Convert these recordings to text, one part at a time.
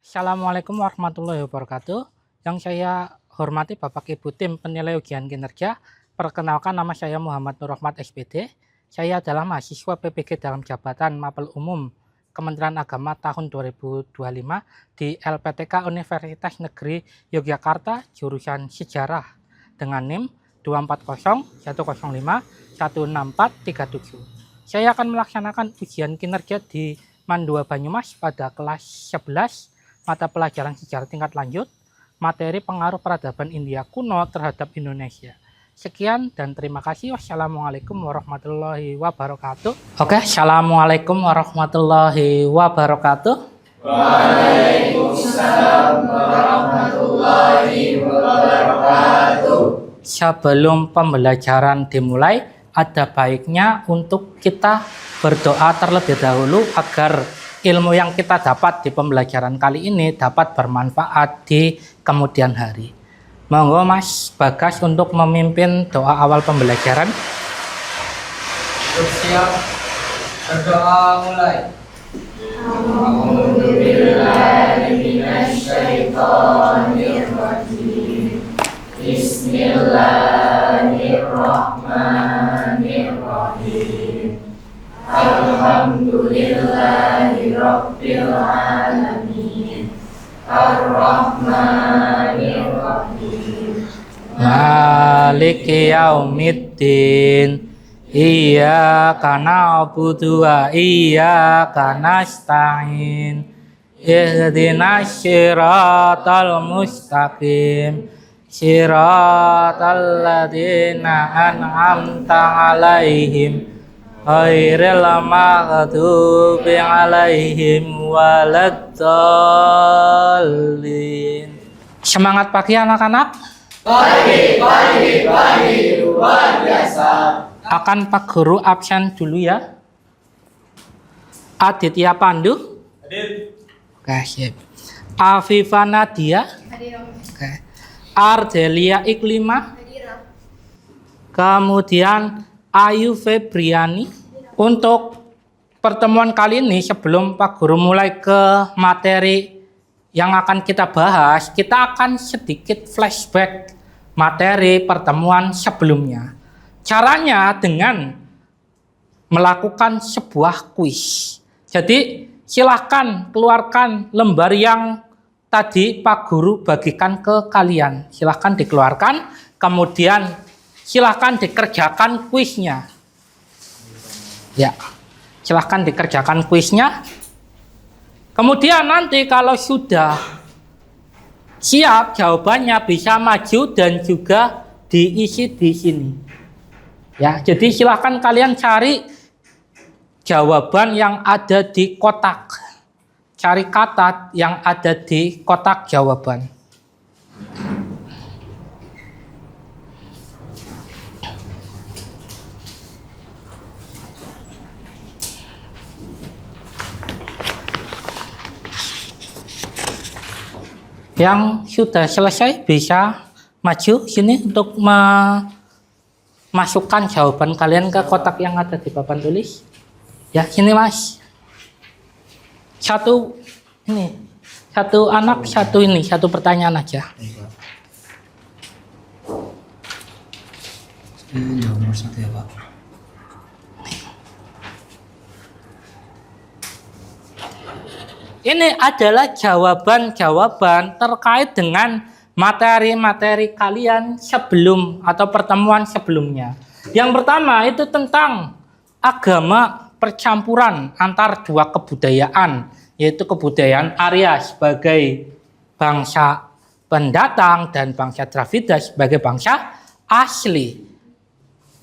Assalamualaikum warahmatullahi wabarakatuh. Yang saya hormati Bapak Ibu tim penilai ujian kinerja. Perkenalkan, nama saya Muhammad Nur Rahmat SPD. Saya adalah mahasiswa PPG dalam jabatan Mapel Umum Kementerian Agama tahun 2025 di LPTK Universitas Negeri Yogyakarta jurusan Sejarah dengan NIM 240-105-16437. Saya akan melaksanakan ujian kinerja di Mandua Banyumas pada kelas 11 mata pelajaran sejarah tingkat lanjut, materi pengaruh peradaban India kuno terhadap Indonesia. Sekian dan terima kasih. Wassalamualaikum warahmatullahi wabarakatuh. Oke, assalamualaikum warahmatullahi wabarakatuh. Waalaikumsalam warahmatullahi wabarakatuh. Sebelum pembelajaran dimulai, ada baiknya untuk kita berdoa terlebih dahulu agar ilmu yang kita dapat di pembelajaran kali ini dapat bermanfaat di kemudian hari. Monggo Mas Bagas untuk memimpin doa awal pembelajaran. Siap, berdoa mulai. Bismillahirrahmanirrahim. Alhamdulillahirabbil alamin. Ar-Rahmanir-Rahim. Maliki yaumiddin. Iyyaka na'budu wa iyyaka nasta'in. Ihdinas siratal mustaqim. Siratal ladzina an'amta 'alaihim ghairil maghdubi 'alaihim waladdallin. Semangat pagi anak-anak. Pagi, luar biasa. Akan Pak Guru absen dulu ya. Aditya Pandu. Hadir. Oke, siap. Afifa Nadia. Oke. Ardelia Iklima. Kemudian Ayu Febriani. Untuk pertemuan kali ini, sebelum Pak Guru mulai ke materi yang akan kita bahas, kita akan sedikit flashback materi pertemuan sebelumnya. Caranya dengan melakukan sebuah kuis. Jadi silahkan keluarkan lembar yang tadi Pak Guru bagikan ke kalian. Silahkan dikeluarkan, kemudian silahkan dikerjakan kuisnya. Ya, silahkan dikerjakan kuisnya. Kemudian nanti kalau sudah siap jawabannya bisa maju dan juga diisi di sini. Ya, jadi silahkan kalian cari jawaban yang ada di kotak. Cari kata yang ada di kotak jawaban. Yang sudah selesai bisa maju sini untuk memasukkan jawaban kalian ke kotak yang ada di papan tulis. Ya, sini Mas. Satu anak, satu pertanyaan aja. Ini nomor 1 ya Pak. Ini adalah jawaban-jawaban terkait dengan materi-materi kalian sebelum atau pertemuan sebelumnya. Yang pertama itu tentang agama percampuran antar dua kebudayaan, yaitu kebudayaan Arya sebagai bangsa pendatang dan bangsa Dravida sebagai bangsa asli.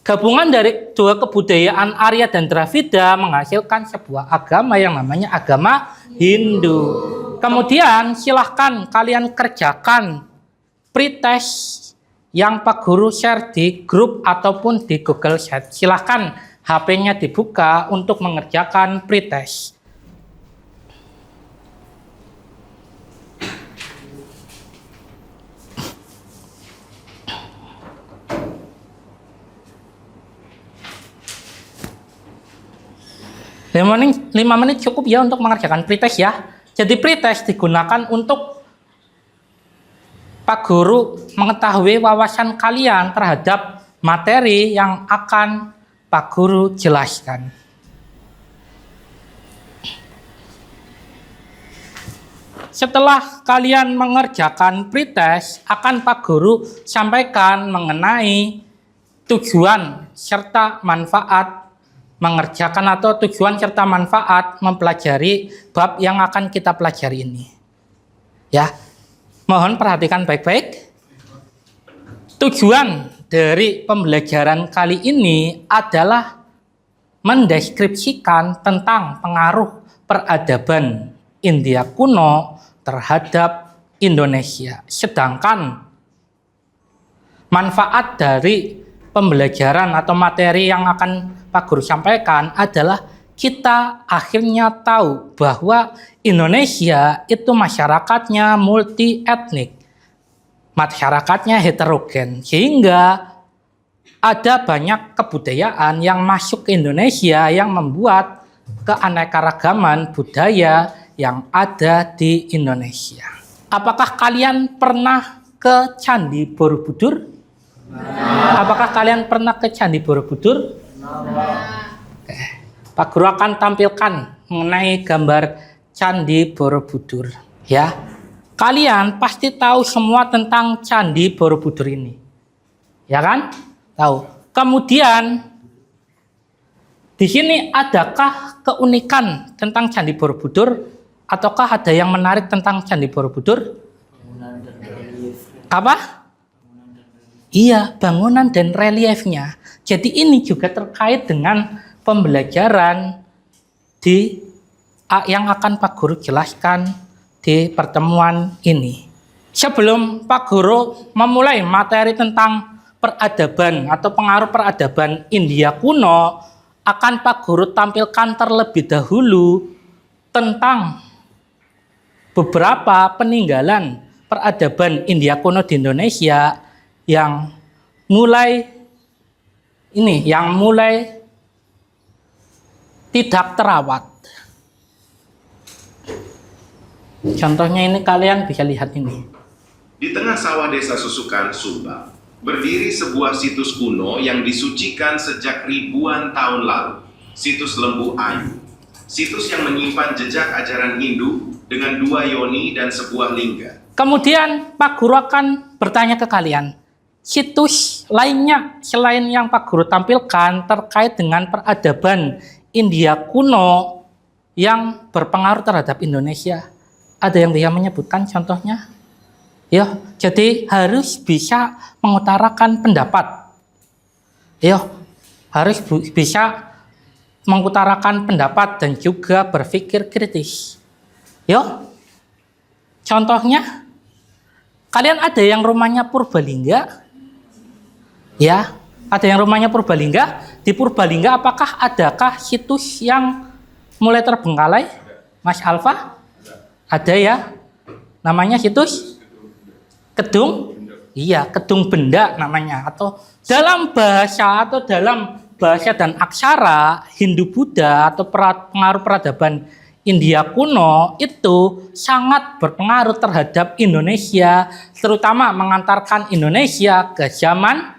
Gabungan dari dua kebudayaan Arya dan Dravida menghasilkan sebuah agama yang namanya agama Hindu. Kemudian silahkan kalian kerjakan pretest yang Pak Guru share di grup ataupun di Google Sheet. Silahkan HP-nya dibuka untuk mengerjakan pretest. Lima menit cukup ya untuk mengerjakan pretest ya. Jadi pretest digunakan untuk Pak Guru mengetahui wawasan kalian terhadap materi yang akan Pak Guru jelaskan. Setelah kalian mengerjakan pretest, akan Pak Guru sampaikan mengenai tujuan serta manfaat mengerjakan atau tujuan serta manfaat mempelajari bab yang akan kita pelajari ini. Ya, mohon perhatikan baik-baik. Tujuan dari pembelajaran kali ini adalah mendeskripsikan tentang pengaruh peradaban India kuno terhadap Indonesia. Sedangkan manfaat dari pembelajaran atau materi yang akan Pak Guru sampaikan adalah kita akhirnya tahu bahwa Indonesia itu masyarakatnya multi etnik, masyarakatnya heterogen, sehingga ada banyak kebudayaan yang masuk ke Indonesia yang membuat keanekaragaman budaya yang ada di Indonesia. Apakah kalian pernah ke Candi Borobudur? Apakah kalian pernah ke Candi Borobudur? Pak Guru akan tampilkan mengenai gambar Candi Borobudur. Ya, kalian pasti tahu semua tentang Candi Borobudur ini, ya kan? Tahu. Kemudian di sini adakah keunikan tentang Candi Borobudur, ataukah ada yang menarik tentang Candi Borobudur? Apa? Iya, bangunan dan reliefnya. Jadi ini juga terkait dengan pembelajaran yang akan Pak Guru jelaskan di pertemuan ini. Sebelum Pak Guru memulai materi tentang peradaban atau pengaruh peradaban India kuno, akan Pak Guru tampilkan terlebih dahulu tentang beberapa peninggalan peradaban India kuno di Indonesia yang mulai tidak terawat. Contohnya ini, kalian bisa lihat ini. Di tengah sawah desa Susukan, Sumba, berdiri sebuah situs kuno yang disucikan sejak ribuan tahun lalu, situs Lembu Ayu. Situs yang menyimpan jejak ajaran Hindu dengan 2 yoni dan sebuah lingga. Kemudian Pak Guru akan bertanya ke kalian, situs lainnya selain yang Pak Guru tampilkan terkait dengan peradaban India kuno yang berpengaruh terhadap Indonesia, ada yang bisa menyebutkan contohnya? Ya, jadi harus bisa mengutarakan pendapat. Ya, harus bisa mengutarakan pendapat dan juga berpikir kritis. Ya, contohnya, kalian ada yang rumahnya Purbalingga? Ya, ada yang rumahnya Purbalingga? Di Purbalingga apakah adakah situs yang mulai terbengkalai? Mas Alfa? Ada ya? Namanya situs? Kedung? Iya, Kedung Benda namanya. Atau dalam bahasa dan aksara Hindu-Buddha atau pengaruh peradaban India kuno itu sangat berpengaruh terhadap Indonesia, terutama mengantarkan Indonesia ke zaman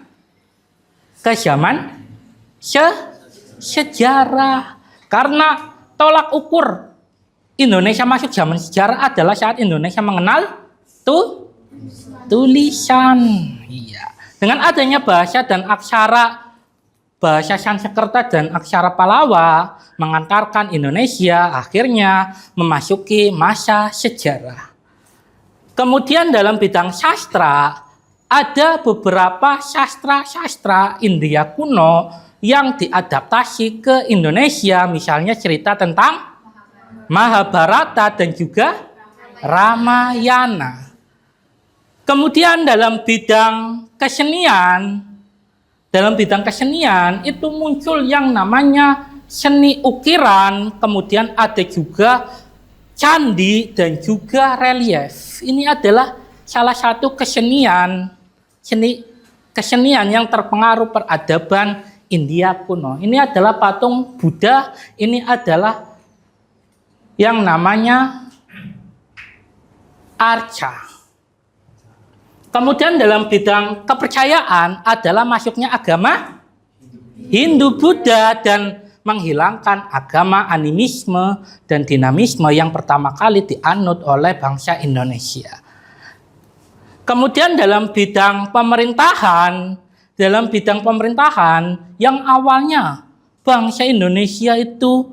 sejarah. Karena tolak ukur Indonesia masuk zaman sejarah adalah saat Indonesia mengenal tulisan. Iya. Dengan adanya bahasa dan aksara, bahasa Sanskerta dan aksara Palawa mengantarkan Indonesia akhirnya memasuki masa sejarah. Kemudian dalam bidang sastra, ada beberapa sastra India kuno yang diadaptasi ke Indonesia, misalnya cerita tentang Mahabharata dan juga Ramayana. Kemudian dalam bidang kesenian itu muncul yang namanya seni ukiran, kemudian ada juga candi dan juga relief. Ini adalah salah satu kesenian yang terpengaruh peradaban India kuno. Ini adalah patung Buddha, ini adalah yang namanya arca. Kemudian dalam bidang kepercayaan adalah masuknya agama Hindu Buddha dan menghilangkan agama animisme dan dinamisme yang pertama kali dianut oleh bangsa Indonesia. Kemudian dalam bidang pemerintahan yang awalnya bangsa Indonesia itu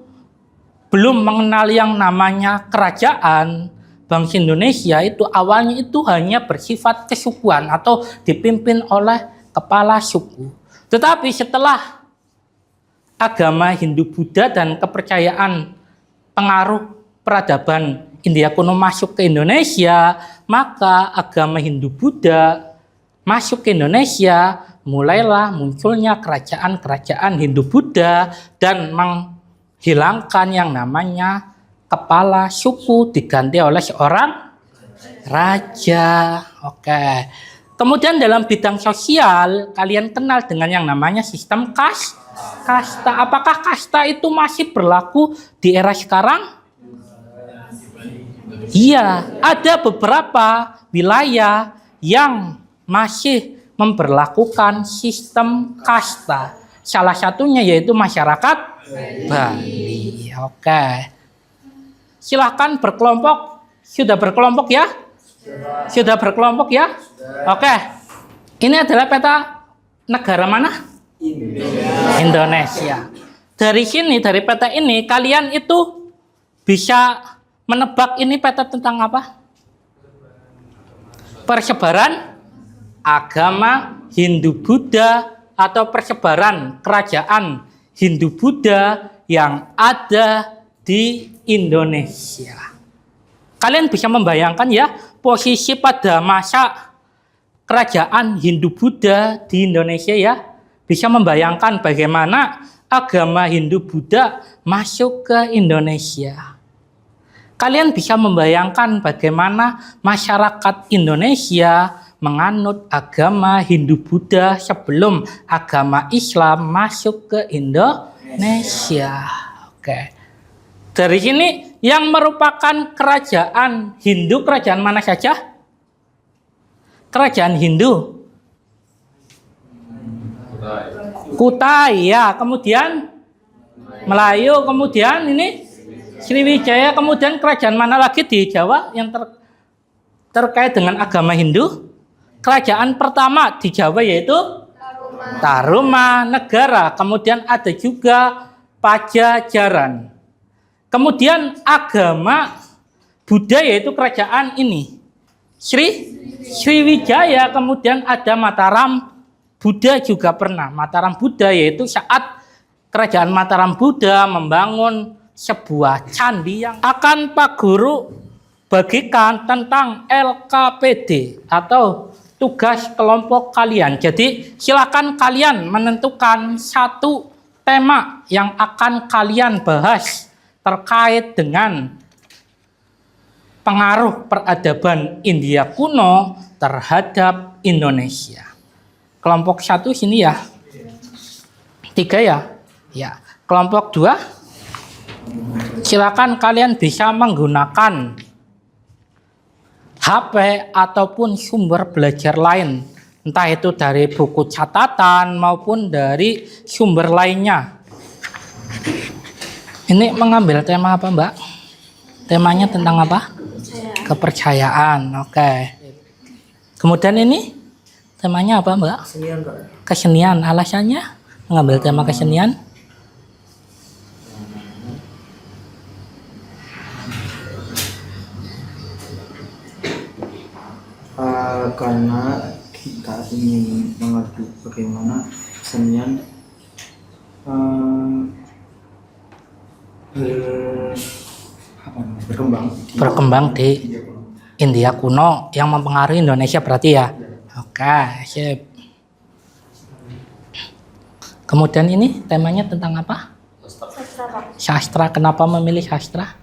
belum mengenal yang namanya kerajaan. Bangsa Indonesia itu awalnya itu hanya bersifat kesukuan atau dipimpin oleh kepala suku. Tetapi setelah agama Hindu Buddha dan kepercayaan pengaruh peradaban India kuno masuk ke Indonesia, maka agama Hindu Buddha masuk ke Indonesia, mulailah munculnya kerajaan-kerajaan Hindu Buddha dan menghilangkan yang namanya kepala suku diganti oleh seorang raja. Oke. Kemudian dalam bidang sosial, kalian kenal dengan yang namanya sistem kasta. Apakah kasta itu masih berlaku di era sekarang? Iya, ada beberapa wilayah yang masih memberlakukan sistem kasta. Salah satunya yaitu masyarakat Bali. Oke. Silahkan berkelompok. Sudah berkelompok ya? Sudah berkelompok ya? Oke. Ini adalah peta negara mana? Indonesia. Dari sini, dari peta ini, kalian itu bisa menebak ini peta tentang apa? Persebaran agama Hindu-Buddha atau persebaran kerajaan Hindu-Buddha yang ada di Indonesia. Kalian bisa membayangkan ya posisi pada masa kerajaan Hindu-Buddha di Indonesia ya. Bisa membayangkan bagaimana agama Hindu-Buddha masuk ke Indonesia. Kalian bisa membayangkan bagaimana masyarakat Indonesia menganut agama Hindu-Buddha sebelum agama Islam masuk ke Indonesia. Oke. Dari sini yang merupakan kerajaan Hindu, kerajaan mana saja? Kerajaan Hindu. Kutai ya, kemudian Melayu, kemudian ini Sriwijaya, kemudian kerajaan mana lagi di Jawa yang terkait dengan agama Hindu? Kerajaan pertama di Jawa yaitu Tarumanegara, kemudian ada juga Pajajaran. Kemudian agama Buddha yaitu kerajaan ini Sriwijaya, kemudian ada Mataram Buddha juga pernah. Mataram Buddha yaitu saat kerajaan Mataram Buddha membangun sebuah candi yang akan Pak Guru bagikan tentang LKPD atau tugas kelompok kalian. Jadi silakan kalian menentukan satu tema yang akan kalian bahas terkait dengan pengaruh peradaban India kuno terhadap Indonesia. Kelompok 1 sini ya. 3 ya. Ya. Kelompok 2. Silakan kalian bisa menggunakan HP ataupun sumber belajar lain. Entah itu dari buku catatan maupun dari sumber lainnya. Ini mengambil tema apa, Mbak? Temanya tentang apa? Kepercayaan. Oke. Kemudian ini temanya apa, Mbak? Kesenian, Pak. Kesenian. Alasannya mengambil tema kesenian? Karena kita ingin mengerti bagaimana kesenian berkembang di India kuno yang mempengaruhi Indonesia berarti ya. Oke, sip. Kemudian ini temanya tentang apa? Sastra. Kenapa memilih sastra?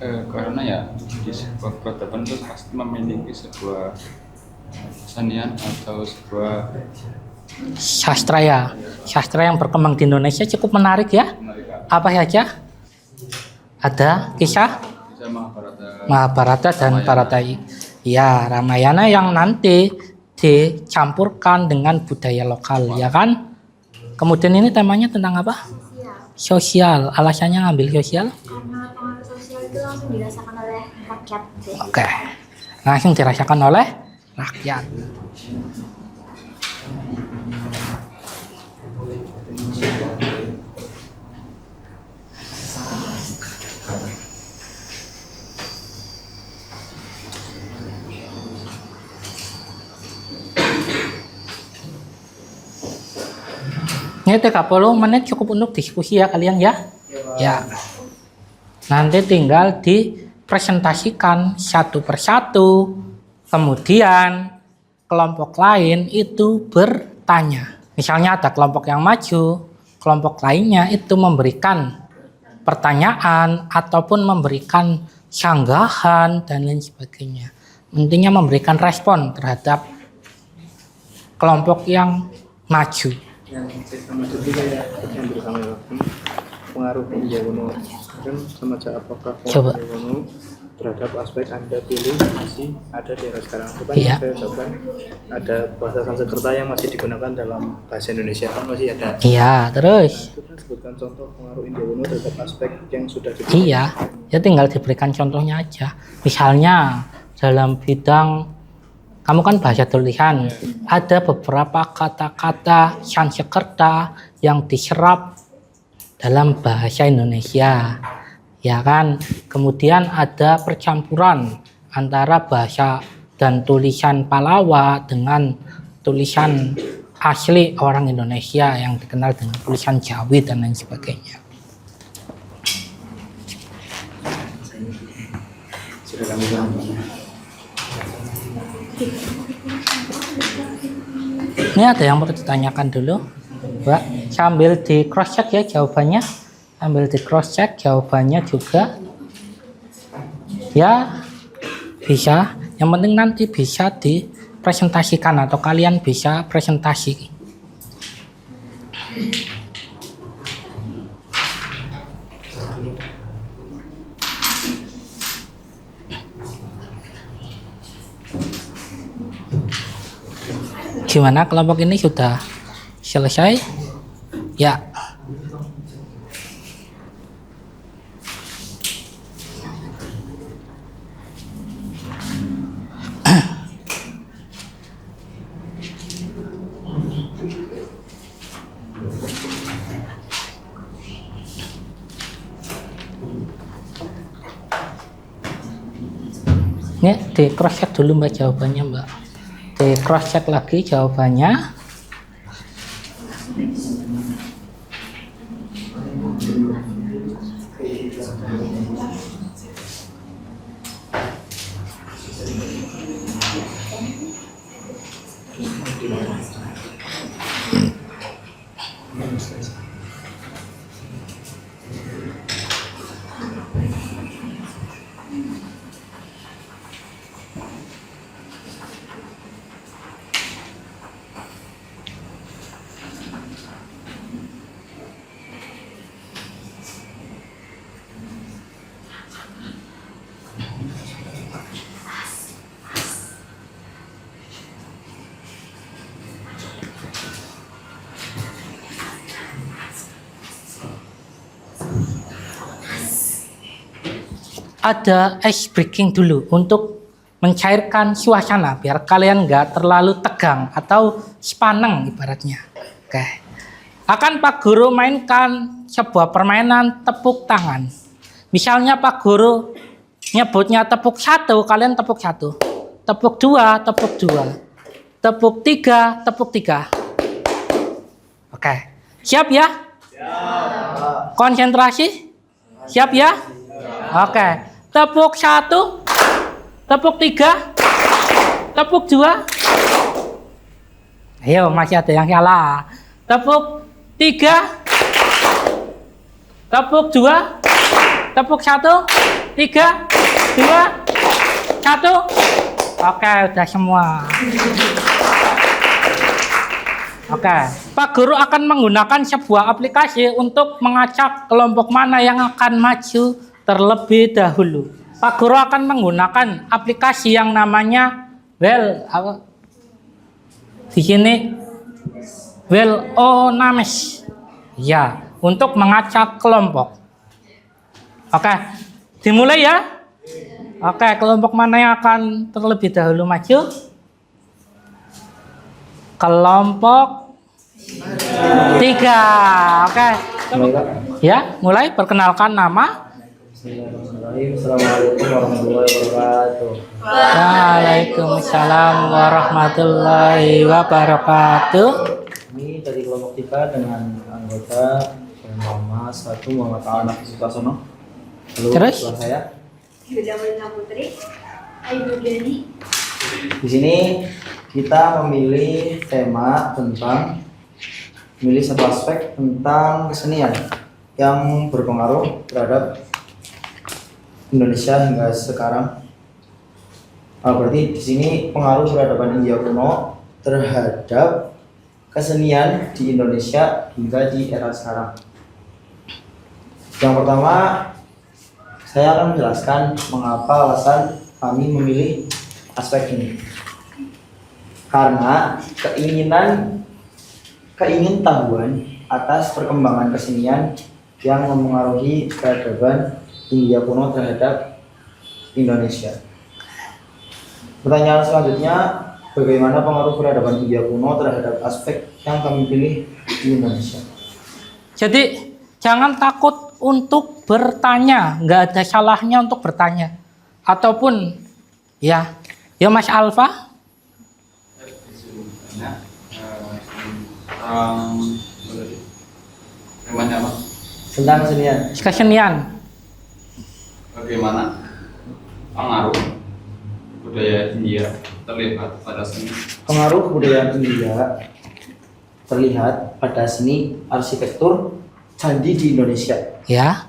Karena ya di sebuah peradaban itu pasti memiliki sebuah kesenian atau sebuah Sastra ya. Sastra yang berkembang di Indonesia cukup menarik ya. Apa saja? Ada kisah? Mahabharata, Mahabharata dan Bharata. Ya, Ramayana yang nanti dicampurkan dengan budaya lokal, ya kan? Kemudian ini temanya tentang apa? Sosial. Alasannya ngambil sosial? Karena pengaruh sosial itu langsung dirasakan oleh rakyat. Oke. Langsung dirasakan oleh rakyat. Ini 30 menit cukup untuk diskusi ya kalian ya. Ya. Nanti tinggal dipresentasikan satu persatu. Kemudian kelompok lain itu bertanya. Misalnya ada kelompok yang maju, kelompok lainnya itu memberikan pertanyaan ataupun memberikan sanggahan dan lain sebagainya. Intinya memberikan respon terhadap kelompok yang maju. Yang sistem itu kayak yang bersama pengaruh India kuno kan semacam apakah Coba. pengaruh kuno terhadap aspek Anda pilih masih ada di era sekarang itu kan Iya. saya ucapkan ada bahasa Sanskerta yang masih digunakan dalam bahasa Indonesia kan masih ada. Iya, terus. Itu kan sebutkan contoh pengaruh India kuno terhadap aspek yang sudah Iya, ya tinggal diberikan contohnya aja. Misalnya dalam bidang kamu kan bahasa tulisan, ada beberapa kata-kata Sanskerta yang diserap dalam bahasa Indonesia, ya kan? Kemudian ada percampuran antara bahasa dan tulisan Palawa dengan tulisan asli orang Indonesia yang dikenal dengan tulisan Jawi dan lain sebagainya. sudah kami pahami. Ini ada yang perlu ditanyakan dulu, Mbak. Sambil di cross check ya jawabannya, sambil di cross check jawabannya juga. Ya bisa. Yang penting nanti bisa dipresentasikan atau kalian bisa presentasi. Gimana kelompok ini sudah selesai? Ya. Ini di cross check dulu Mbak jawabannya Mbak. Di cross check lagi jawabannya. Ada ice breaking dulu untuk mencairkan suasana biar kalian nggak terlalu tegang atau sepaneng ibaratnya. Oke. Akan Pak Guru mainkan sebuah permainan tepuk tangan. Misalnya Pak Guru nyebutnya tepuk 1, kalian tepuk 1. Tepuk 2, tepuk 2. Tepuk 3, tepuk 3. Oke. Siap ya? Siap. Konsentrasi? Siap ya? Oke. Tepuk 1, tepuk 3, tepuk 2. Ayo, masih ada yang salah. Tepuk 3, tepuk 2, tepuk 1, 3, 2, 1. Oke, udah semua. Oke, Pak Guru akan menggunakan sebuah aplikasi untuk mengacak kelompok mana yang akan maju terlebih dahulu. Pak Guru akan menggunakan aplikasi yang namanya di sini Onames. Ya, untuk mengacak kelompok. Oke, dimulai ya. Oke, kelompok mana yang akan terlebih dahulu maju? Kelompok 3. Oke. Ya, mulai perkenalkan nama. Assalamualaikum warahmatullahi wabarakatuh. Waalaikumsalam warahmatullahi wabarakatuh. Kami dari kelompok 3 dengan anggota nama 1 Muhammad Anak Sukarsono. Lalu Terus? setelah saya. Yuda Melina Putri, Ayu Dani. Di sini kita memilih tema tentang satu aspek tentang kesenian yang berpengaruh terhadap Indonesia hingga sekarang. Berarti di sini pengaruh peradaban India kuno terhadap kesenian di Indonesia hingga di era sekarang. Yang pertama, saya akan menjelaskan mengapa alasan kami memilih aspek ini. Karena keingintahuan atas perkembangan kesenian yang mempengaruhi peradaban India kuno terhadap Indonesia. Pertanyaan selanjutnya, bagaimana pengaruh peradaban India kuno terhadap aspek yang kami pilih di Indonesia? Jadi jangan takut untuk bertanya, nggak ada salahnya untuk bertanya. Ataupun ya Mas Alfa. Tentang kesenian. Kesenian. Bagaimana pengaruh budaya India terlihat pada seni? Pengaruh budaya India terlihat pada seni arsitektur candi di Indonesia. Ya.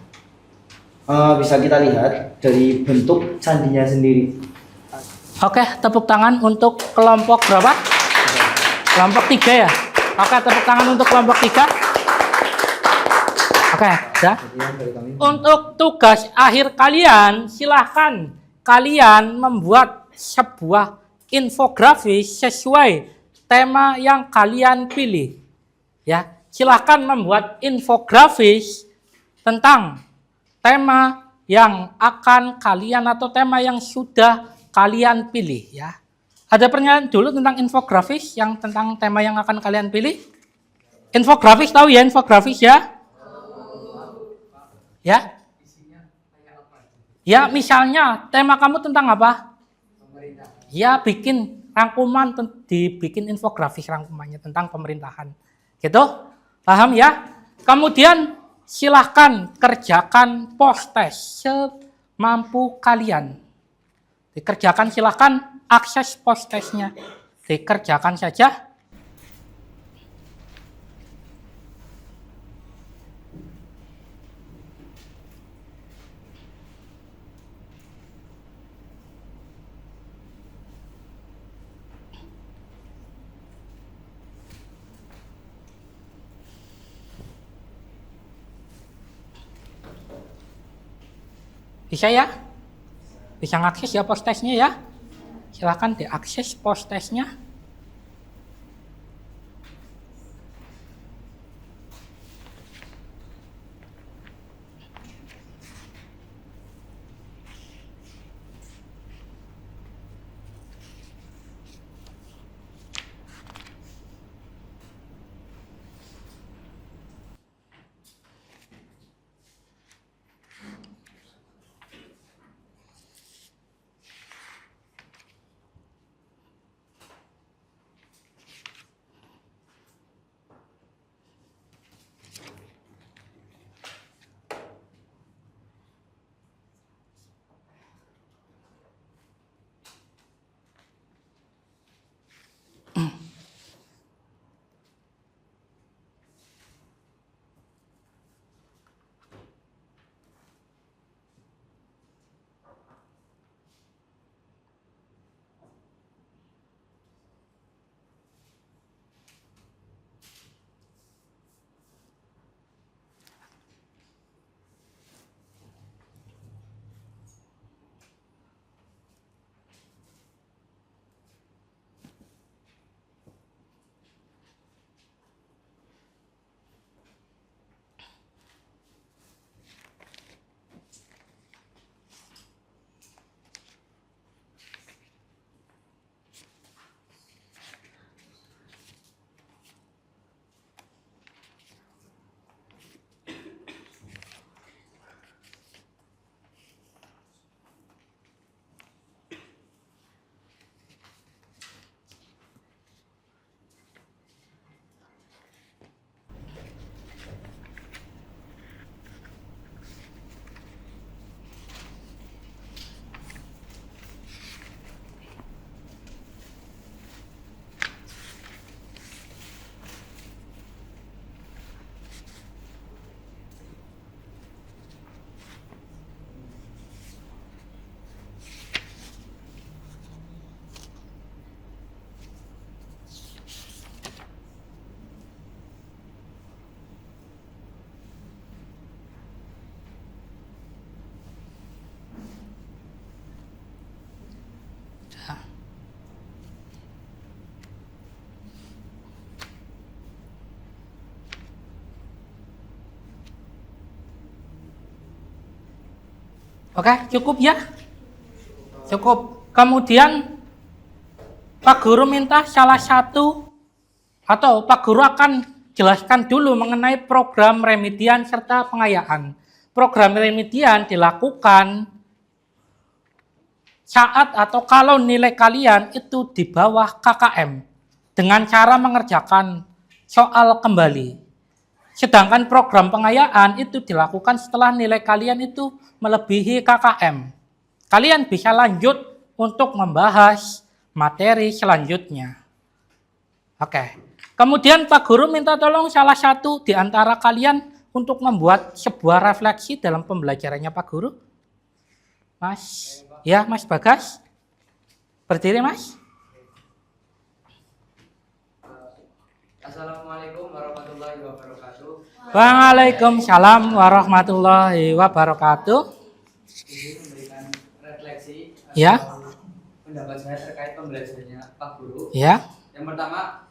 Bisa kita lihat dari bentuk candinya sendiri. Oke, tepuk tangan untuk kelompok berapa? Kelompok 3 ya. Oke, tepuk tangan untuk kelompok 3. Oke, ya. Untuk tugas akhir kalian, silahkan kalian membuat sebuah infografis sesuai tema yang kalian pilih. Ya, silahkan membuat infografis tentang tema yang akan kalian atau tema yang sudah kalian pilih ya. Ada pertanyaan dulu tentang infografis yang tentang tema yang akan kalian pilih? Infografis tahu ya infografis ya? Ya? Ya, misalnya tema kamu tentang apa? Ya, bikin rangkuman, dibikin infografis rangkumannya tentang pemerintahan. Gitu? Paham ya? Kemudian silahkan kerjakan post-test semampu kalian. Dikerjakan silahkan, akses post-testnya. Dikerjakan saja. Bisa ya? Bisa ngakses ya post-testnya ya? Silahkan diakses post-testnya. Oke, cukup ya? Cukup. Kemudian Pak Guru minta salah satu atau Pak Guru akan jelaskan dulu mengenai program remedian serta pengayaan. Program remedian dilakukan saat atau kalau nilai kalian itu di bawah KKM dengan cara mengerjakan soal kembali. Sedangkan program pengayaan itu dilakukan setelah nilai kalian itu melebihi KKM. Kalian bisa lanjut untuk membahas materi selanjutnya. Oke. Kemudian Pak Guru minta tolong salah satu di antara kalian untuk membuat sebuah refleksi dalam pembelajarannya Pak Guru. Mas, ya Mas Bagas. Berdiri Mas. Assalamualaikum warahmatullahi wabarakatuh. Waalaikumsalam warahmatullahi wabarakatuh. Ini memberikan refleksi Ya. pendapat saya terkait pembelajarannya Pak Guru. Ya. Yang pertama,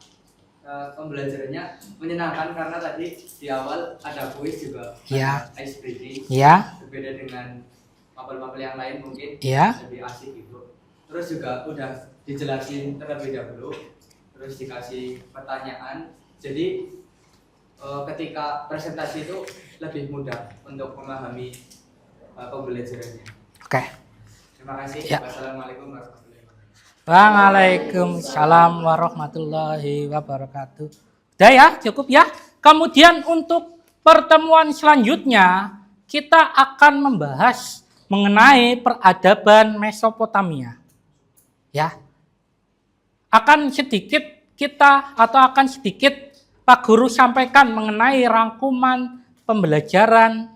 pembelajarannya menyenangkan karena tadi di awal ada kuis juga, Ya. ada ice breaking. Ya. Berbeda dengan mapel-mapel yang lain mungkin Ya. lebih asik gitu. Terus juga udah dijelasin terlebih dahulu, terus dikasih pertanyaan. Jadi ketika presentasi itu lebih mudah untuk memahami pembelajarannya. Oke. Terima kasih. Ya. Wassalamualaikum warahmatullahi wabarakatuh. Waalaikumsalam warahmatullahi wabarakatuh. Udah ya, cukup ya. Kemudian untuk pertemuan selanjutnya kita akan membahas mengenai peradaban Mesopotamia. Ya. Akan sedikit Pak Guru sampaikan mengenai rangkuman pembelajaran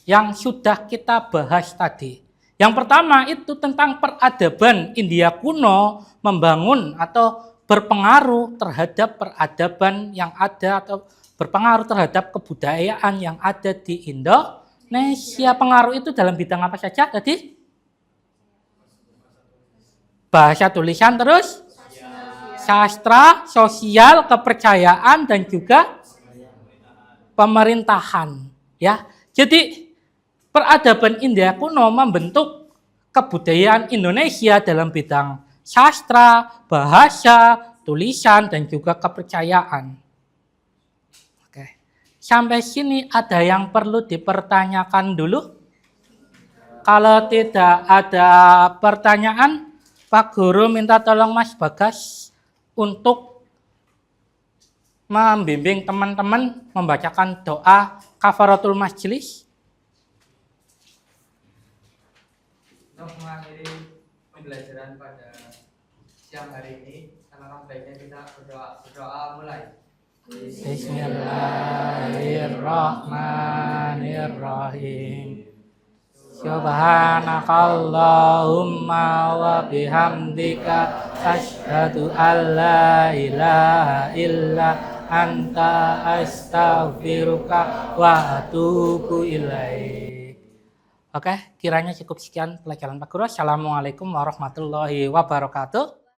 yang sudah kita bahas tadi. Yang pertama itu tentang peradaban India kuno membangun atau berpengaruh terhadap peradaban yang ada atau berpengaruh terhadap kebudayaan yang ada di Indonesia. Pengaruh itu dalam bidang apa saja tadi? Bahasa tulisan terus? Sastra, sosial, kepercayaan, dan juga pemerintahan. Ya, jadi peradaban India kuno membentuk kebudayaan Indonesia dalam bidang sastra, bahasa, tulisan, dan juga kepercayaan. Oke, sampai sini ada yang perlu dipertanyakan dulu? Kalau tidak ada pertanyaan, Pak Guru minta tolong Mas Bagas untuk membimbing teman-teman membacakan doa kafaratul majelis. Untuk mengakhiri pembelajaran pada siang hari ini, alangkah baiknya kita berdoa mulai. Bismillahirrahmanirrahim. Subhanakallahumma wa bihamdika asyhadu an la ilaha illa anta astaghfiruka wa atubu ilaik. Oke, kiranya cukup sekian pelajaran Pak Guru. Assalamualaikum warahmatullahi wabarakatuh.